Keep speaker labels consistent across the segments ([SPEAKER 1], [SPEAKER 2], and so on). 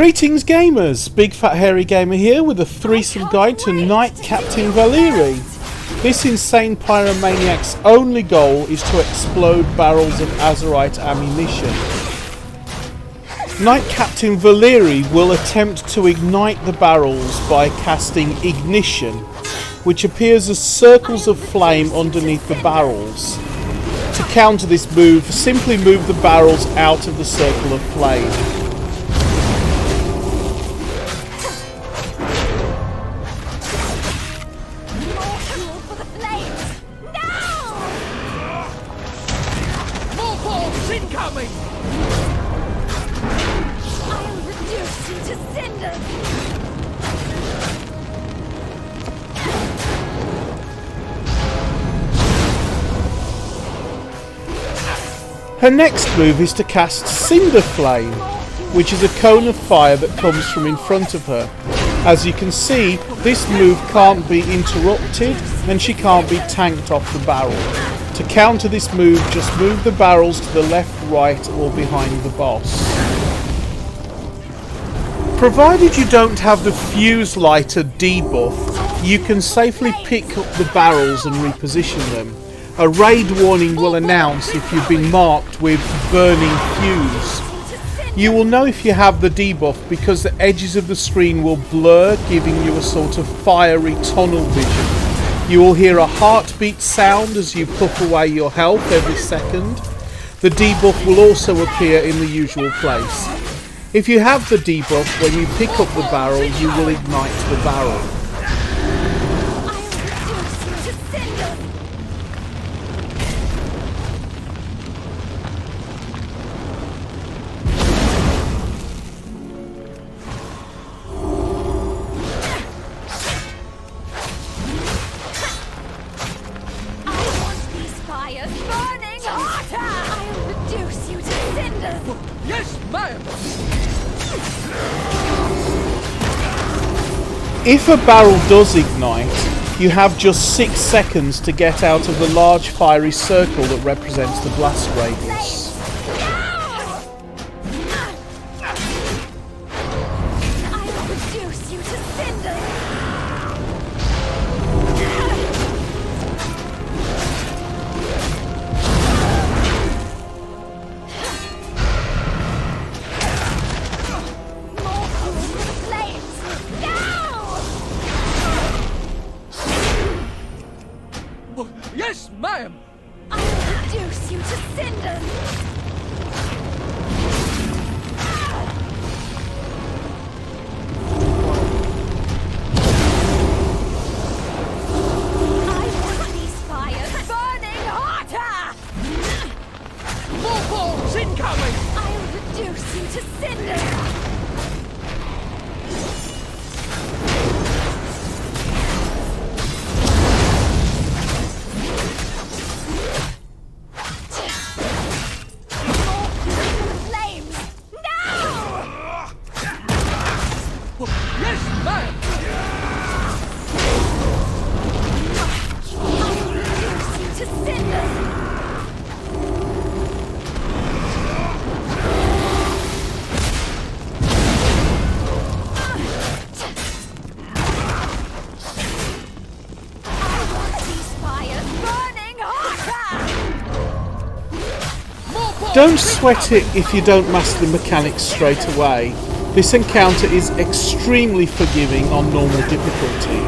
[SPEAKER 1] Greetings gamers, Big Fat Hairy Gamer here with a threesome guide to Knight Captain Valyri. This insane pyromaniac's only goal is to explode barrels of Azerite ammunition. Knight Captain Valyri will attempt to ignite the barrels by casting Ignition, which appears as circles of flame underneath the barrels. To counter this move, simply move the barrels out of the circle of flame.
[SPEAKER 2] Incoming! I'll reduce you to cinders!
[SPEAKER 1] Her next move is to cast Cinder Flame, which is a cone of fire that comes from in front of her. As you can see, this move can't be interrupted and she can't be tanked off the barrel. To counter this move, just move the barrels to the left, right or behind the boss. Provided you don't have the fuse lighter debuff, you can safely pick up the barrels and reposition them. A raid warning will announce if you've been marked with burning fuse. You will know if you have the debuff because the edges of the screen will blur, giving you a sort of fiery tunnel vision. You will hear a heartbeat sound as you puff away your health every second. The debuff will also appear in the usual place. If you have the debuff, when you pick up the barrel, you will ignite the barrel.
[SPEAKER 2] Burning hotter! I'll reduce you to cinders! Yes, ma'am!
[SPEAKER 1] If a barrel does ignite, you have just 6 seconds to get out of the large fiery circle that represents the blast radius.
[SPEAKER 2] I'll reduce you to cinders!
[SPEAKER 3] Yes, ma'am!
[SPEAKER 2] I'll reduce you to cinders! I want these fires burning hotter!
[SPEAKER 3] More balls incoming!
[SPEAKER 2] I'll reduce you to cinders!
[SPEAKER 3] Yes, ma'am!
[SPEAKER 2] To cinders! I want these fires burning hotter!
[SPEAKER 1] Don't sweat it if you don't master the mechanics straight away. This encounter is extremely forgiving on normal difficulty.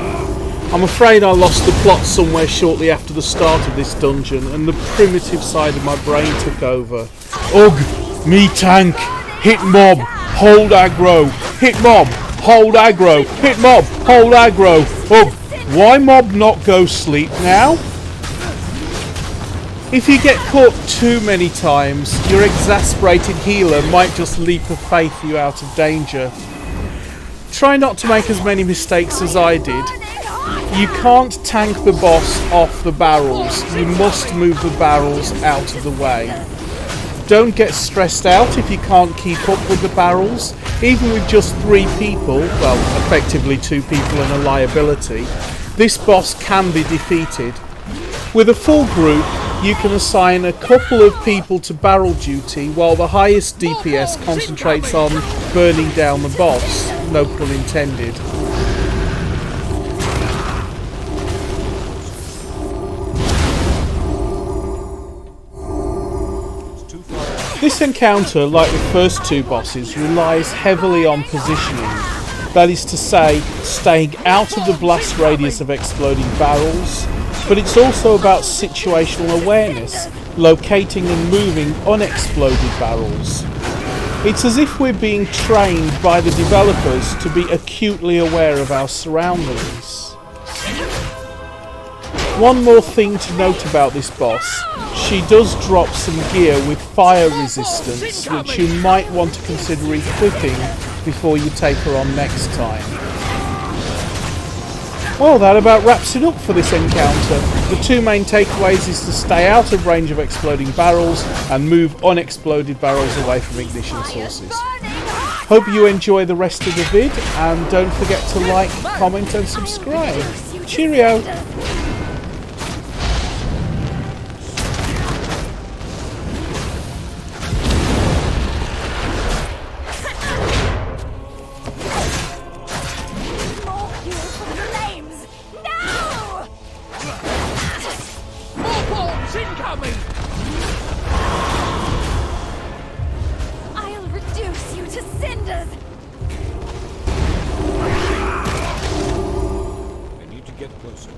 [SPEAKER 1] I'm afraid I lost the plot somewhere shortly after the start of this dungeon and the primitive side of my brain took over. Ugh! Me tank! Hit mob! Hold aggro! Hit mob! Hold aggro! Hit mob! Hold aggro! Ugh! Why mob not go sleep now? If you get caught too many times, your exasperated healer might just leap of faith you out of danger. Try not to make as many mistakes as I did. You can't tank the boss off the barrels, you must move the barrels out of the way. Don't get stressed out if you can't keep up with the barrels. Even with just 3 people, well, effectively 2 people and a liability, this boss can be defeated. With a full group, You can assign a couple of people to barrel duty while the highest DPS concentrates on burning down the boss. No pun intended. This encounter, like the first two bosses, relies heavily on positioning. That is to say, staying out of the blast radius of exploding barrels, but it's also about situational awareness, locating and moving unexploded barrels. It's as if we're being trained by the developers to be acutely aware of our surroundings. One more thing to note about this boss, she does drop some gear with fire resistance, which you might want to consider equipping before you take her on next time. Well, that about wraps it up for this encounter. The two main takeaways is to stay out of range of exploding barrels and move unexploded barrels away from ignition sources. Hope you enjoy the rest of the vid, and don't forget to like, comment and subscribe. Cheerio!
[SPEAKER 3] Incoming!
[SPEAKER 2] I'll reduce you to cinders!
[SPEAKER 4] I need to get closer.